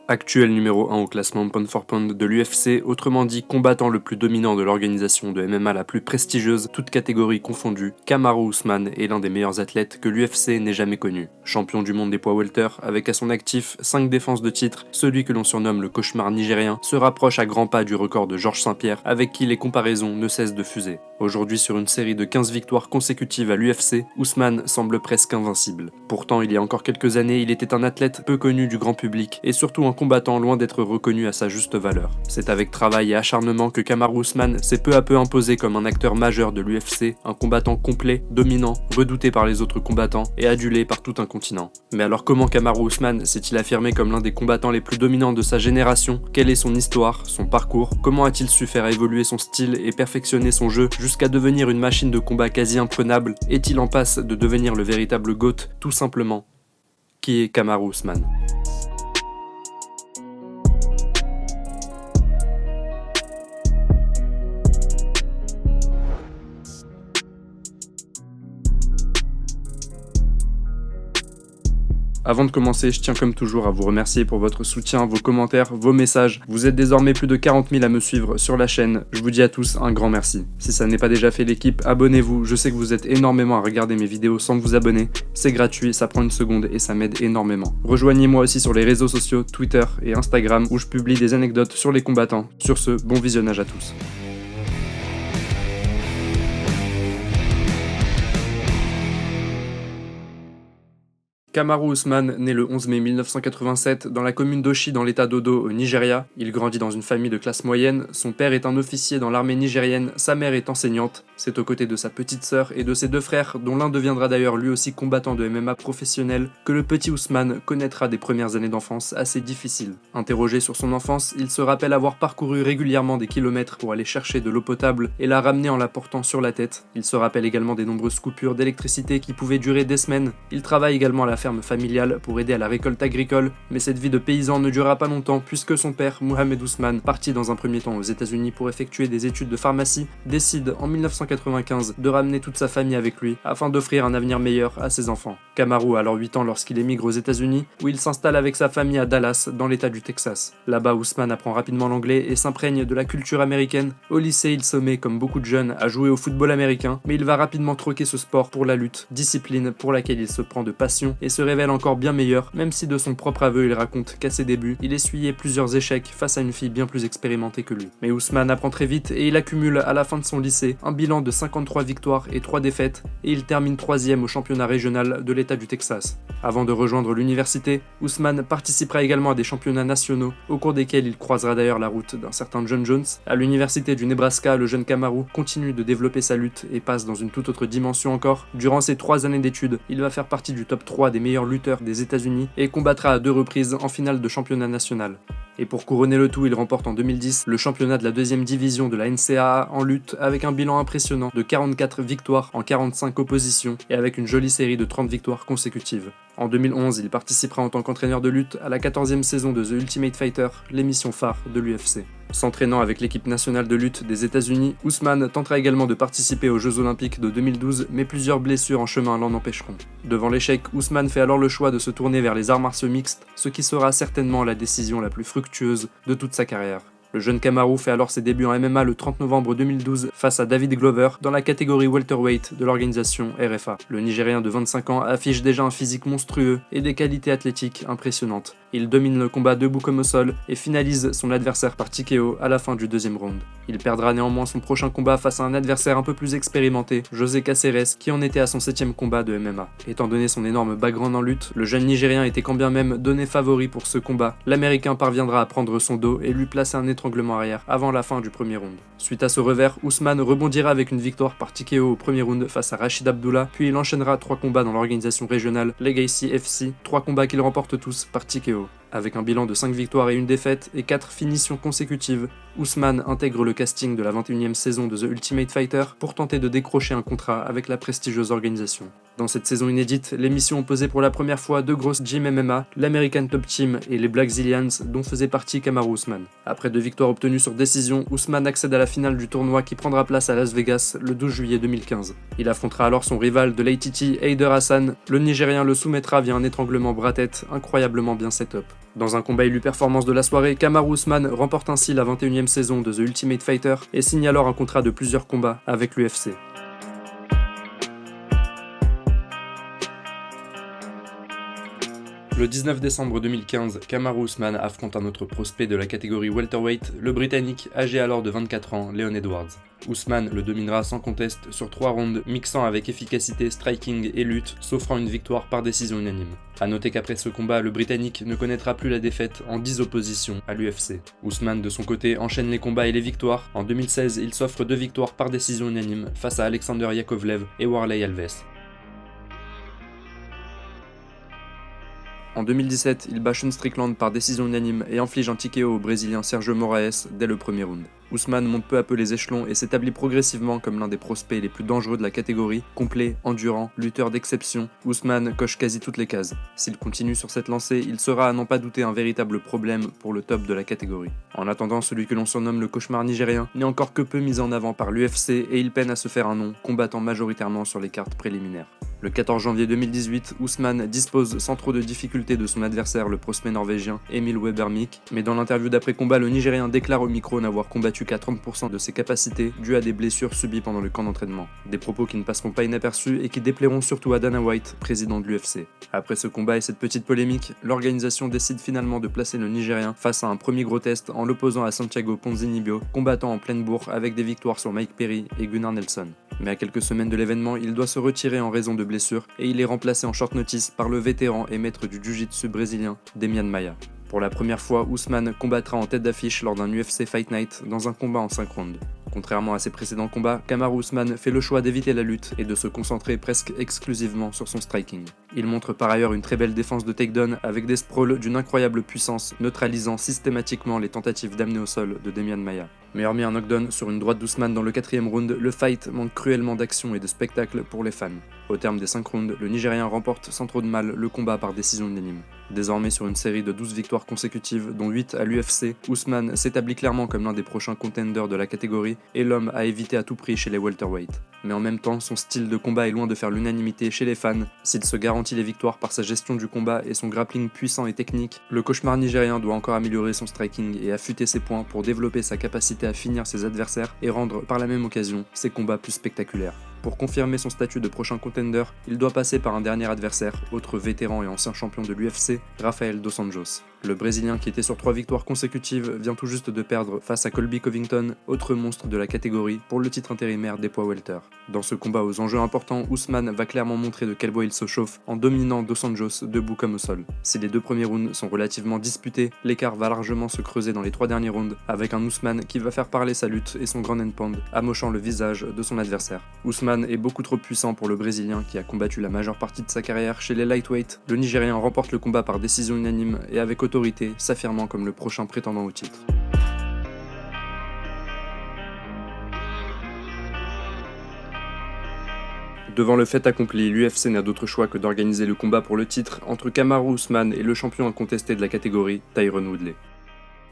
Actuel numéro 1 au classement pound for pound de l'UFC, autrement dit combattant le plus dominant de l'organisation de MMA la plus prestigieuse, toutes catégories confondues, Kamaru Usman est l'un des meilleurs athlètes que l'UFC n'ait jamais connu. Champion du monde des poids welter, avec à son actif 5 défenses de titre, celui que l'on surnomme le cauchemar nigérien se rapproche à grands pas du record de Georges St-Pierre, avec qui les comparaisons ne cessent de fuser. Aujourd'hui, sur une série de 15 victoires consécutives à l'UFC, Usman semble presque invincible. Pourtant, il y a encore quelques années, il était un athlète peu connu du grand public, et surtout un combattant loin d'être reconnu à sa juste valeur. C'est avec travail et acharnement que Kamaru Usman s'est peu à peu imposé comme un acteur majeur de l'UFC, un combattant complet, dominant, redouté par les autres combattants et adulé par tout un continent. Mais alors comment Kamaru Usman s'est-il affirmé comme l'un des combattants les plus dominants de sa génération? Quelle est son histoire, son parcours? Comment a-t-il su faire évoluer son style et perfectionner son jeu jusqu'à devenir une machine de combat quasi imprenable? Est-il en passe de devenir le véritable GOAT, tout simplement? Qui est Kamaru Usman? Avant de commencer, je tiens comme toujours à vous remercier pour votre soutien, vos commentaires, vos messages. Vous êtes désormais plus de 40 000 à me suivre sur la chaîne. Je vous dis à tous un grand merci. Si ça n'est pas déjà fait l'équipe, abonnez-vous. Je sais que vous êtes énormément à regarder mes vidéos sans vous abonner. C'est gratuit, ça prend une seconde et ça m'aide énormément. Rejoignez-moi aussi sur les réseaux sociaux, Twitter et Instagram où je publie des anecdotes sur les combattants. Sur ce, bon visionnage à tous. Kamaru Usman naît le 11 mai 1987 dans la commune d'Oshi dans l'état d'Odo au Nigeria. Il grandit dans une famille de classe moyenne. Son père est un officier dans l'armée nigérienne, sa mère est enseignante. C'est aux côtés de sa petite sœur et de ses deux frères, dont l'un deviendra d'ailleurs lui aussi combattant de MMA professionnel, que le petit Usman connaîtra des premières années d'enfance assez difficiles. Interrogé sur son enfance, il se rappelle avoir parcouru régulièrement des kilomètres pour aller chercher de l'eau potable et la ramener en la portant sur la tête. Il se rappelle également des nombreuses coupures d'électricité qui pouvaient durer des semaines. Il travaille également à la ferme familiale pour aider à la récolte agricole, mais cette vie de paysan ne dura pas longtemps puisque son père, Mohamed Usman, parti dans un premier temps aux États-Unis pour effectuer des études de pharmacie, décide en 1995 de ramener toute sa famille avec lui afin d'offrir un avenir meilleur à ses enfants. Kamaru a alors 8 ans lorsqu'il émigre aux États-Unis, où il s'installe avec sa famille à Dallas, dans l'état du Texas. Là-bas, Usman apprend rapidement l'anglais et s'imprègne de la culture américaine. Au lycée, il se met, comme beaucoup de jeunes, à jouer au football américain, mais il va rapidement troquer ce sport pour la lutte, discipline pour laquelle il se prend de passion et se révèle encore bien meilleur, même si de son propre aveu il raconte qu'à ses débuts, il essuyait plusieurs échecs face à une fille bien plus expérimentée que lui. Mais Usman apprend très vite et il accumule à la fin de son lycée un bilan de 53 victoires et 3 défaites et il termine 3e au championnat régional de l'état du Texas. Avant de rejoindre l'université, Usman participera également à des championnats nationaux au cours desquels il croisera d'ailleurs la route d'un certain John Jones. À l'université du Nebraska, le jeune Kamaru continue de développer sa lutte et passe dans une toute autre dimension encore. Durant ses 3 années d'études, il va faire partie du top 3 des meilleurs lutteurs des États-Unis et combattra à 2 reprises en finale de championnat national. Et pour couronner le tout, il remporte en 2010 le championnat de la 2e division de la NCAA en lutte avec un bilan impressionnant de 44 victoires en 45 oppositions et avec une jolie série de 30 victoires consécutives. En 2011, il participera en tant qu'entraîneur de lutte à la 14e saison de The Ultimate Fighter, l'émission phare de l'UFC. S'entraînant avec l'équipe nationale de lutte des États-Unis, Usman tentera également de participer aux Jeux Olympiques de 2012, mais plusieurs blessures en chemin l'en empêcheront. Devant l'échec, Usman fait alors le choix de se tourner vers les arts martiaux mixtes, ce qui sera certainement la décision la plus fructueuse de toute sa carrière. Le jeune Kamaru fait alors ses débuts en MMA le 30 novembre 2012 face à David Glover dans la catégorie welterweight de l'organisation RFA. Le Nigérien de 25 ans affiche déjà un physique monstrueux et des qualités athlétiques impressionnantes. Il domine le combat debout comme au sol et finalise son adversaire par TKO à la fin du 2e round. Il perdra néanmoins son prochain combat face à un adversaire un peu plus expérimenté, José Caceres, qui en était à son 7e combat de MMA. Étant donné son énorme background en lutte, le jeune Nigérien était quand bien même donné favori pour ce combat. L'Américain parviendra à prendre son dos et lui placer un étranglement arrière avant la fin du premier round. Suite à ce revers, Usman rebondira avec une victoire par TKO au premier round face à Rachid Abdullah, puis il enchaînera 3 combats dans l'organisation régionale Legacy FC, 3 combats qu'il remporte tous par TKO. Avec un bilan de 5 victoires et 1 défaite et 4 finitions consécutives, Usman intègre le casting de la 21e saison de The Ultimate Fighter pour tenter de décrocher un contrat avec la prestigieuse organisation. Dans cette saison inédite, l'émission opposait pour la première fois 2 grosses gyms MMA, l'American Top Team et les Black Zillions, dont faisait partie Kamaru Usman. Après 2 victoires obtenues sur décision, Usman accède à la finale du tournoi qui prendra place à Las Vegas le 12 juillet 2015. Il affrontera alors son rival de l'ATT, Heider Hassan. Le Nigérien le soumettra via un étranglement bras-tête incroyablement bien set-up. Dans un combat élu performance de la soirée, Kamaru Usman remporte ainsi la 21e saison de The Ultimate Fighter et signe alors un contrat de plusieurs combats avec l'UFC. Le 19 décembre 2015, Kamaru Usman affronte un autre prospect de la catégorie welterweight, le Britannique, âgé alors de 24 ans, Leon Edwards. Usman le dominera sans conteste sur 3 rounds, mixant avec efficacité striking et lutte, s'offrant une victoire par décision unanime. A noter qu'après ce combat, le Britannique ne connaîtra plus la défaite en 10 oppositions à l'UFC. Usman de son côté enchaîne les combats et les victoires. En 2016, il s'offre 2 victoires par décision unanime face à Alexander Yakovlev et Warley Alves. En 2017, il bat Sean Strickland par décision unanime et inflige un TKO au Brésilien Sergio Moraes dès le premier round. Usman monte peu à peu les échelons et s'établit progressivement comme l'un des prospects les plus dangereux de la catégorie, complet, endurant, lutteur d'exception. Usman coche quasi toutes les cases. S'il continue sur cette lancée, il sera à n'en pas douter un véritable problème pour le top de la catégorie. En attendant, celui que l'on surnomme le cauchemar nigérien n'est encore que peu mis en avant par l'UFC et il peine à se faire un nom, combattant majoritairement sur les cartes préliminaires. Le 14 janvier 2018, Usman dispose sans trop de difficulté de son adversaire, le prospect norvégien Emil Webermik, mais dans l'interview d'après-combat, le Nigérien déclare au micro n'avoir combattu qu'à 30% de ses capacités dues à des blessures subies pendant le camp d'entraînement. Des propos qui ne passeront pas inaperçus et qui déplairont surtout à Dana White, président de l'UFC. Après ce combat et cette petite polémique, l'organisation décide finalement de placer le Nigérien face à un premier gros test en l'opposant à Santiago Ponzinibbio, combattant en pleine bourre avec des victoires sur Mike Perry et Gunnar Nelson. Mais à quelques semaines de l'événement, il doit se retirer en raison de blessures et il est remplacé en short notice par le vétéran et maître du jiu-jitsu brésilien Demian Maia. Pour la première fois, Usman combattra en tête d'affiche lors d'un UFC Fight Night dans un combat en 5 rounds. Contrairement à ses précédents combats, Kamaru Usman fait le choix d'éviter la lutte et de se concentrer presque exclusivement sur son striking. Il montre par ailleurs une très belle défense de takedown avec des sprawls d'une incroyable puissance, neutralisant systématiquement les tentatives d'amener au sol de Demian Maia. Mais hormis un knockdown sur une droite d'Usman dans le 4e round, le fight manque cruellement d'action et de spectacle pour les fans. Au terme des 5 rounds, le Nigérien remporte sans trop de mal le combat par décision unanime. Désormais sur une série de 12 victoires consécutives, dont 8 à l'UFC, Usman s'établit clairement comme l'un des prochains contenders de la catégorie et l'homme à éviter à tout prix chez les welterweight. Mais en même temps, son style de combat est loin de faire l'unanimité chez les fans. S'il se garantit les victoires par sa gestion du combat et son grappling puissant et technique, le cauchemar nigérien doit encore améliorer son striking et affûter ses points pour développer sa capacité à finir ses adversaires et rendre par la même occasion ses combats plus spectaculaires. Pour confirmer son statut de prochain contender, il doit passer par un dernier adversaire, autre vétéran et ancien champion de l'UFC, Rafael Dos Anjos. Le Brésilien qui était sur 3 victoires consécutives vient tout juste de perdre face à Colby Covington, autre monstre de la catégorie, pour le titre intérimaire des poids welter. Dans ce combat aux enjeux importants, Usman va clairement montrer de quel bois il se chauffe en dominant Dos Anjos debout comme au sol. Si les 2 premiers rounds sont relativement disputés, l'écart va largement se creuser dans les 3 derniers rounds, avec un Usman qui va faire parler sa lutte et son grand end pound, amochant le visage de son adversaire. Usman est beaucoup trop puissant pour le Brésilien qui a combattu la majeure partie de sa carrière chez les lightweight. Le Nigérien remporte le combat par décision unanime et avec autorité, s'affirmant comme le prochain prétendant au titre. Devant le fait accompli, l'UFC n'a d'autre choix que d'organiser le combat pour le titre entre Kamaru Usman et le champion incontesté de la catégorie, Tyron Woodley.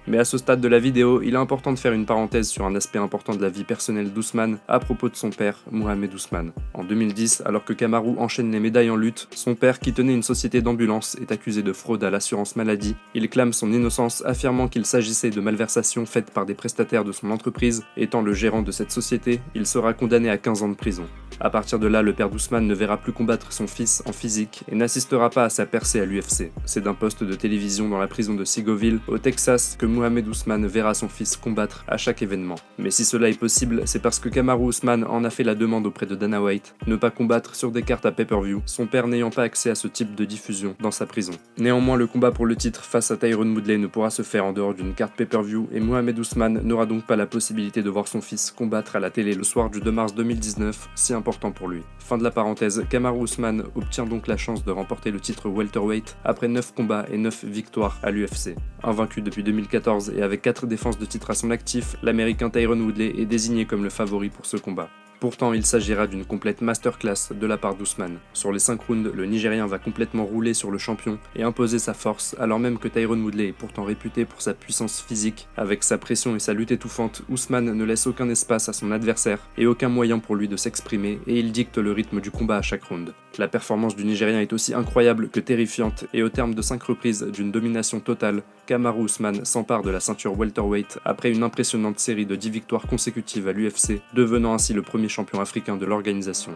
Mais à ce stade de la vidéo, il est important de faire une parenthèse sur un aspect important de la vie personnelle d'Usman à propos de son père, Mohamed Usman. En 2010, alors que Kamaru enchaîne les médailles en lutte, son père, qui tenait une société d'ambulance, est accusé de fraude à l'assurance maladie. Il clame son innocence, affirmant qu'il s'agissait de malversations faites par des prestataires de son entreprise. Étant le gérant de cette société, il sera condamné à 15 ans de prison. À partir de là, le père d'Usman ne verra plus combattre son fils en physique et n'assistera pas à sa percée à l'UFC. C'est d'un poste de télévision dans la prison de Seagoville, au Texas, que Mohamed Usman verra son fils combattre à chaque événement. Mais si cela est possible, c'est parce que Kamaru Usman en a fait la demande auprès de Dana White, ne pas combattre sur des cartes à pay-per-view, son père n'ayant pas accès à ce type de diffusion dans sa prison. Néanmoins, le combat pour le titre face à Tyron Woodley ne pourra se faire en dehors d'une carte pay-per-view et Mohamed Usman n'aura donc pas la possibilité de voir son fils combattre à la télé le soir du 2 mars 2019, si important pour lui. Fin de la parenthèse, Kamaru Usman obtient donc la chance de remporter le titre welterweight après 9 combats et 9 victoires à l'UFC. Invaincu depuis 2014 et avec 4 défenses de titre à son actif, l'américain Tyron Woodley est désigné comme le favori pour ce combat. Pourtant, il s'agira d'une complète masterclass de la part d'Ousmane. Sur les 5 rounds, le Nigérian va complètement rouler sur le champion et imposer sa force, alors même que Tyron Woodley est pourtant réputé pour sa puissance physique. Avec sa pression et sa lutte étouffante, Ousmane ne laisse aucun espace à son adversaire et aucun moyen pour lui de s'exprimer, et il dicte le rythme du combat à chaque round. La performance du Nigérian est aussi incroyable que terrifiante, et au terme de 5 reprises d'une domination totale, Kamaru Usman s'empare de la ceinture welterweight après une impressionnante série de 10 victoires consécutives à l'UFC, devenant ainsi le premier champion africain de l'organisation.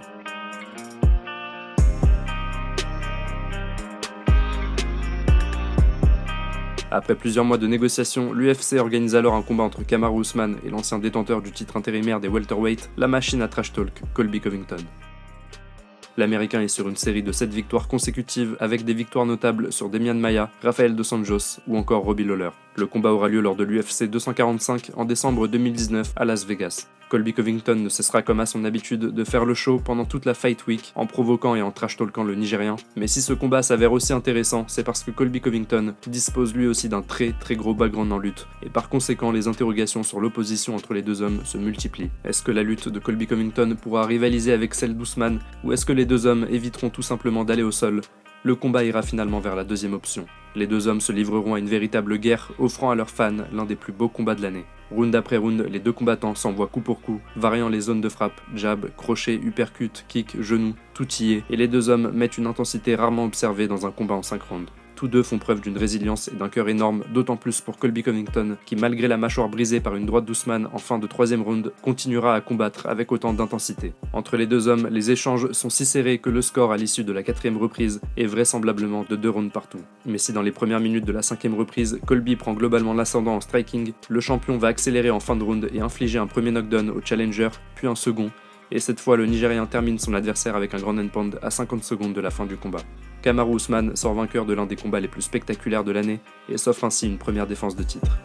Après plusieurs mois de négociations, l'UFC organise alors un combat entre Kamaru Usman et l'ancien détenteur du titre intérimaire des welterweight, la machine à trash talk, Colby Covington. L'Américain est sur une série de 7 victoires consécutives avec des victoires notables sur Demian Maia, Rafael dos Anjos ou encore Robbie Lawler. Le combat aura lieu lors de l'UFC 245 en décembre 2019 à Las Vegas. Colby Covington ne cessera comme à son habitude de faire le show pendant toute la Fight Week en provoquant et en trash-talkant le Nigérian. Mais si ce combat s'avère aussi intéressant, c'est parce que Colby Covington dispose lui aussi d'un très gros background en lutte, et par conséquent les interrogations sur l'opposition entre les deux hommes se multiplient. Est-ce que la lutte de Colby Covington pourra rivaliser avec celle d'Ousmane, ou est-ce que les deux hommes éviteront tout simplement d'aller au sol? Le combat ira finalement vers la deuxième option. Les deux hommes se livreront à une véritable guerre, offrant à leurs fans l'un des plus beaux combats de l'année. Round après round, les deux combattants s'envoient coup pour coup, variant les zones de frappe, jab, crochet, uppercut, kick, genou, tout y est, et les deux hommes mettent une intensité rarement observée dans un combat en 5 rounds. Tous deux font preuve d'une résilience et d'un cœur énorme, d'autant plus pour Colby Covington, qui malgré la mâchoire brisée par une droite d'Ousmane en fin de 3e round, continuera à combattre avec autant d'intensité. Entre les deux hommes, les échanges sont si serrés que le score à l'issue de la 4e reprise est vraisemblablement de 2 rounds partout. Mais si dans les premières minutes de la 5e reprise, Colby prend globalement l'ascendant en striking, le champion va accélérer en fin de round et infliger un premier knockdown au challenger, puis un second, et cette fois le Nigérian termine son adversaire avec un grand endpoint à 50 secondes de la fin du combat. Kamaru Usman sort vainqueur de l'un des combats les plus spectaculaires de l'année et s'offre ainsi une première défense de titre.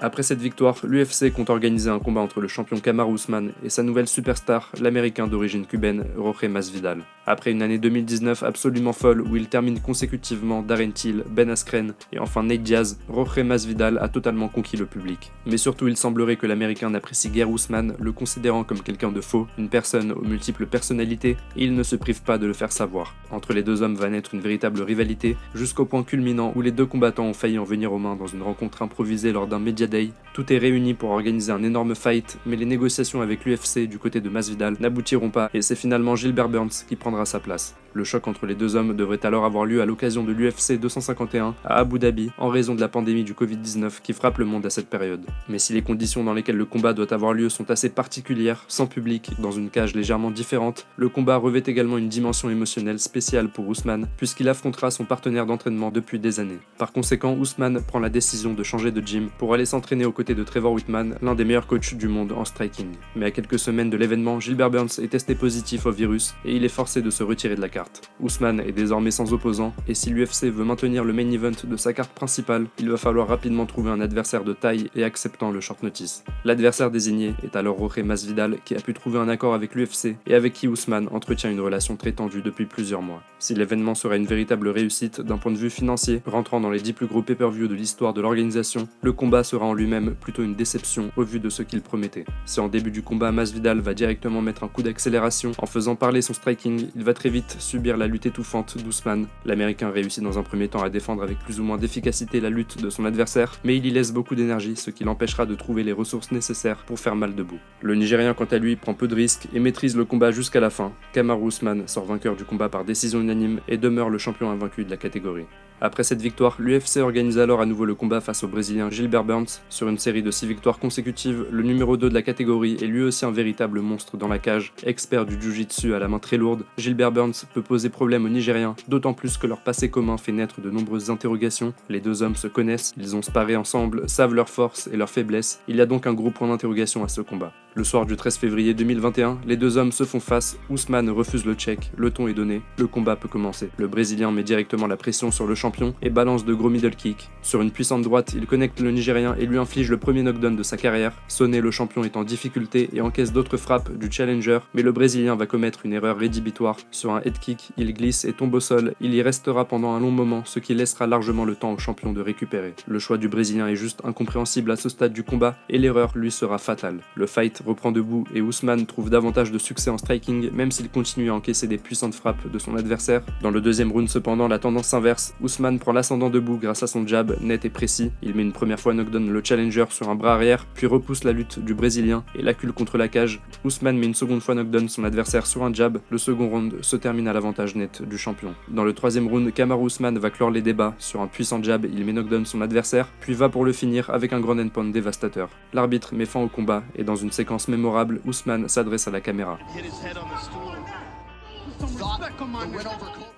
Après cette victoire, l'UFC compte organiser un combat entre le champion Kamaru Usman et sa nouvelle superstar, l'américain d'origine cubaine, Jorge Masvidal. Après une année 2019 absolument folle où il termine consécutivement Darren Till, Ben Askren et enfin Nate Diaz, Jorge Masvidal a totalement conquis le public. Mais surtout il semblerait que l'américain n'apprécie guère Usman, le considérant comme quelqu'un de faux, une personne aux multiples personnalités, et il ne se prive pas de le faire savoir. Entre les deux hommes va naître une véritable rivalité, jusqu'au point culminant où les deux combattants ont failli en venir aux mains dans une rencontre improvisée lors d'un Media Day. Tout est réuni pour organiser un énorme fight, mais les négociations avec l'UFC du côté de Masvidal n'aboutiront pas et c'est finalement Gilbert Burns qui prendra sa place. Le choc entre les deux hommes devrait alors avoir lieu à l'occasion de l'UFC 251 à Abu Dhabi en raison de la pandémie du Covid-19 qui frappe le monde à cette période. Mais si les conditions dans lesquelles le combat doit avoir lieu sont assez particulières, sans public, dans une cage légèrement différente, le combat revêt également une dimension émotionnelle spéciale pour Usman puisqu'il affrontera son partenaire d'entraînement depuis des années. Par conséquent, Usman prend la décision de changer de gym pour aller s'entraîner aux côtés de Trevor Whitman, l'un des meilleurs coachs du monde en striking. Mais à quelques semaines de l'événement, Gilbert Burns est testé positif au virus et il est forcé de se retirer de la carte. Usman est désormais sans opposant et si l'UFC veut maintenir le main event de sa carte principale, il va falloir rapidement trouver un adversaire de taille et acceptant le short notice. L'adversaire désigné est alors Jorge Masvidal qui a pu trouver un accord avec l'UFC et avec qui Usman entretient une relation très tendue depuis plusieurs mois. Si l'événement sera une véritable réussite d'un point de vue financier, rentrant dans les 10 plus gros pay-per-view de l'histoire de l'organisation, le combat sera en lui-même plutôt une déception au vu de ce qu'il promettait. Si en début du combat Masvidal va directement mettre un coup d'accélération en faisant parler son striking, il va très vite subir la lutte étouffante d'Usman. L'américain réussit dans un premier temps à défendre avec plus ou moins d'efficacité la lutte de son adversaire, mais il y laisse beaucoup d'énergie, ce qui l'empêchera de trouver les ressources nécessaires pour faire mal debout. Le Nigérian quant à lui prend peu de risques et maîtrise le combat jusqu'à la fin. Kamaru Usman sort vainqueur du combat par décision unanime et demeure le champion invaincu de la catégorie. Après cette victoire, l'UFC organise alors à nouveau le combat face au Brésilien Gilbert Burns. Sur une série de 6 victoires consécutives, le numéro 2 de la catégorie est lui aussi un véritable monstre dans la cage. Expert du jiu-jitsu à la main très lourde, Gilbert Burns peut poser problème aux Nigériens, d'autant plus que leur passé commun fait naître de nombreuses interrogations. Les deux hommes se connaissent, ils ont sparé ensemble, savent leurs forces et leurs faiblesses, il y a donc un gros point d'interrogation à ce combat. Le soir du 13 février 2021, les deux hommes se font face, Ousmane refuse le check, le ton est donné, le combat peut commencer. Le Brésilien met directement la pression sur le champion et balance de gros middle kicks. Sur une puissante droite, il connecte le Nigérian et lui inflige le premier knockdown de sa carrière. Sonné, le champion est en difficulté et encaisse d'autres frappes du challenger, mais le Brésilien va commettre une erreur rédhibitoire. Sur un head kick, il glisse et tombe au sol, il y restera pendant un long moment, ce qui laissera largement le temps au champion de récupérer. Le choix du Brésilien est juste incompréhensible à ce stade du combat et l'erreur lui sera fatale. Le fight reprend debout et Ousmane trouve davantage de succès en striking même s'il continue à encaisser des puissantes frappes de son adversaire. Dans le deuxième round cependant, la tendance s'inverse, Ousmane prend l'ascendant debout grâce à son jab net et précis, il met une première fois knockdown le challenger sur un bras arrière, puis repousse la lutte du Brésilien et l'accule contre la cage. Ousmane met une seconde fois knockdown son adversaire sur un jab, le second round se termine à l'avantage net du champion. Dans le troisième round, Kamaru Usman va clore les débats, sur un puissant jab il met knockdown son adversaire, puis va pour le finir avec un ground and pound dévastateur. L'arbitre met fin au combat et dans une séquence mémorable, Ousmane s'adresse à la caméra.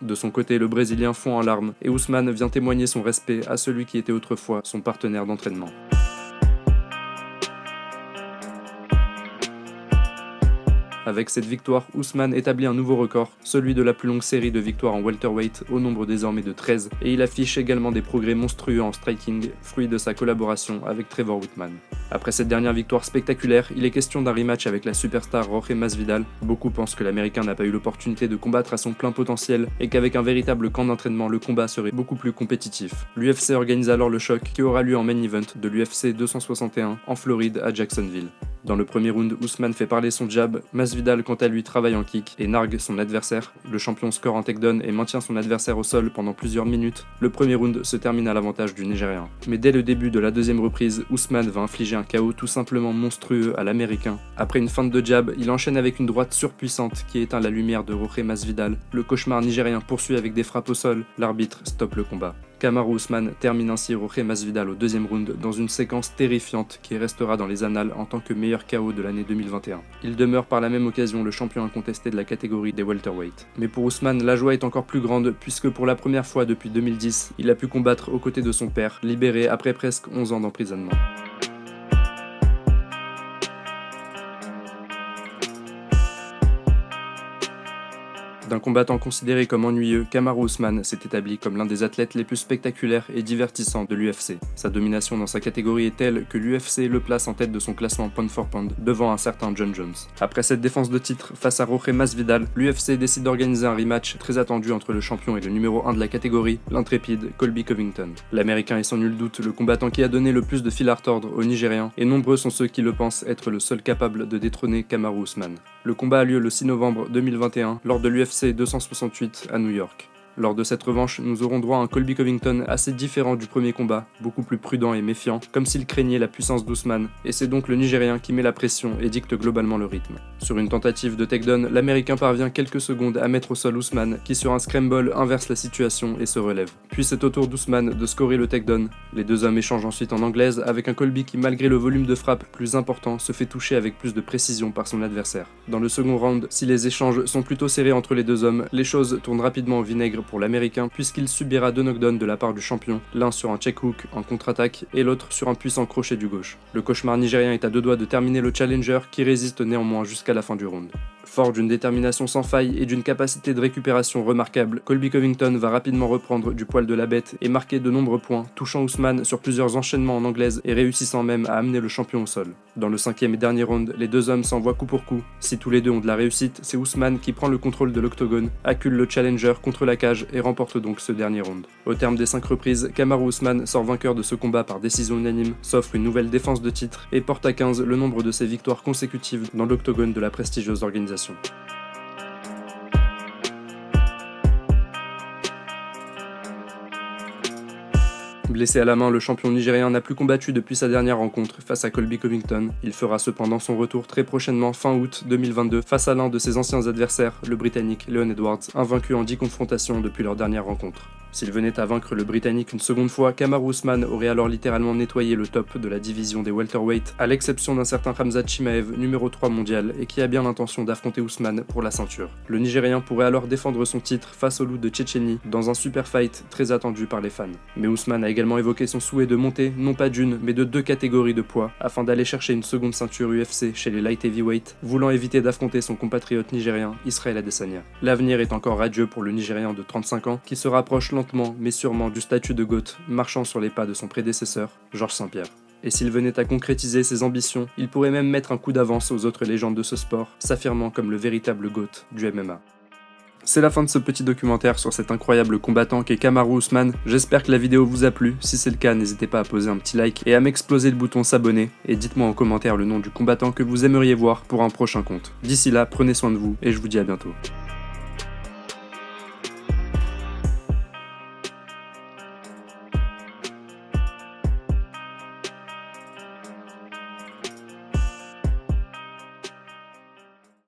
De son côté, le Brésilien fond en larmes et Ousmane vient témoigner son respect à celui qui était autrefois son partenaire d'entraînement. Avec cette victoire, Ousmane établit un nouveau record, celui de la plus longue série de victoires en welterweight, au nombre désormais de 13, et il affiche également des progrès monstrueux en striking, fruit de sa collaboration avec Trevor Wittman. Après cette dernière victoire spectaculaire, il est question d'un rematch avec la superstar Jorge Masvidal. Beaucoup pensent que l'Américain n'a pas eu l'opportunité de combattre à son plein potentiel et qu'avec un véritable camp d'entraînement, le combat serait beaucoup plus compétitif. L'UFC organise alors le choc qui aura lieu en main event de l'UFC 261 en Floride à Jacksonville. Dans le premier round, Ousmane fait parler son jab, Masvidal quant à lui travaille en kick et nargue son adversaire. Le champion score en takedown et maintient son adversaire au sol pendant plusieurs minutes. Le premier round se termine à l'avantage du Nigérian. Mais dès le début de la deuxième reprise, Ousmane va infliger un KO tout simplement monstrueux à l'Américain. Après une feinte de jab, il enchaîne avec une droite surpuissante qui éteint la lumière de Jorge Masvidal. Le cauchemar nigérien poursuit avec des frappes au sol, l'arbitre stoppe le combat. Kamaru Usman termine ainsi Jorge Masvidal au deuxième round dans une séquence terrifiante qui restera dans les annales en tant que meilleur KO de l'année 2021. Il demeure par la même occasion le champion incontesté de la catégorie des welterweight. Mais pour Usman, la joie est encore plus grande puisque pour la première fois depuis 2010, il a pu combattre aux côtés de son père, libéré après presque 11 ans d'emprisonnement. D'un combattant considéré comme ennuyeux, Kamaru Usman s'est établi comme l'un des athlètes les plus spectaculaires et divertissants de l'UFC. Sa domination dans sa catégorie est telle que l'UFC le place en tête de son classement pound for pound, devant un certain John Jones. Après cette défense de titre face à Jorge Masvidal, l'UFC décide d'organiser un rematch très attendu entre le champion et le numéro 1 de la catégorie, l'intrépide Colby Covington. L'Américain est sans nul doute le combattant qui a donné le plus de fil à retordre aux Nigériens, et nombreux sont ceux qui le pensent être le seul capable de détrôner Kamaru Usman. Le combat a lieu le 6 novembre 2021 lors de l'UFC 268 à New York. Lors de cette revanche, nous aurons droit à un Colby Covington assez différent du premier combat, beaucoup plus prudent et méfiant, comme s'il craignait la puissance d'Ousmane, et c'est donc le Nigérien qui met la pression et dicte globalement le rythme. Sur une tentative de takedown, l'Américain parvient quelques secondes à mettre au sol Ousmane, qui sur un scramble inverse la situation et se relève. Puis c'est au tour d'Ousmane de scorer le takedown. Les deux hommes échangent ensuite en anglaise, avec un Colby qui, malgré le volume de frappe plus important, se fait toucher avec plus de précision par son adversaire. Dans le second round, si les échanges sont plutôt serrés entre les deux hommes, les choses tournent rapidement au vinaigre pour l'Américain puisqu'il subira deux knockdowns de la part du champion, l'un sur un check hook en contre-attaque et l'autre sur un puissant crochet du gauche. Le cauchemar nigérien est à deux doigts de terminer le challenger qui résiste néanmoins jusqu'à la fin du round. Fort d'une détermination sans faille et d'une capacité de récupération remarquable, Colby Covington va rapidement reprendre du poil de la bête et marquer de nombreux points, touchant Ousmane sur plusieurs enchaînements en anglaise et réussissant même à amener le champion au sol. Dans le cinquième et dernier round, les deux hommes s'envoient coup pour coup. Si tous les deux ont de la réussite, c'est Ousmane qui prend le contrôle de l'octogone, accule le challenger contre la cage et remporte donc ce dernier round. Au terme des 5 reprises, Kamaru Usman sort vainqueur de ce combat par décision unanime, s'offre une nouvelle défense de titre et porte à 15 le nombre de ses victoires consécutives dans l'octogone de la prestigieuse organisation. Blessé à la main, le champion nigérien n'a plus combattu depuis sa dernière rencontre face à Colby Covington. Il fera cependant son retour très prochainement fin août 2022 face à l'un de ses anciens adversaires, le Britannique Leon Edwards, invaincu en 10 confrontations depuis leur dernière rencontre. S'il venait à vaincre le Britannique une seconde fois, Kamaru Usman aurait alors littéralement nettoyé le top de la division des welterweight, à l'exception d'un certain Khamzat Chimaev, numéro 3 mondial, et qui a bien l'intention d'affronter Usman pour la ceinture. Le Nigérian pourrait alors défendre son titre face au loup de Tchétchénie, dans un super fight très attendu par les fans. Mais Usman a également évoqué son souhait de monter, non pas d'une, mais de 2 catégories de poids, afin d'aller chercher une seconde ceinture UFC chez les light heavyweight, voulant éviter d'affronter son compatriote nigérien Israel Adesanya. L'avenir est encore radieux pour le Nigérian de 35 ans, qui se rapproche lentement mais sûrement du statut de GOAT, marchant sur les pas de son prédécesseur, Georges St-Pierre. Et s'il venait à concrétiser ses ambitions, il pourrait même mettre un coup d'avance aux autres légendes de ce sport, s'affirmant comme le véritable GOAT du MMA. C'est la fin de ce petit documentaire sur cet incroyable combattant qu'est Kamaru Usman. J'espère que la vidéo vous a plu. Si c'est le cas, n'hésitez pas à poser un petit like et à m'exploser le bouton s'abonner. Et dites-moi en commentaire le nom du combattant que vous aimeriez voir pour un prochain compte. D'ici là, prenez soin de vous et je vous dis à bientôt.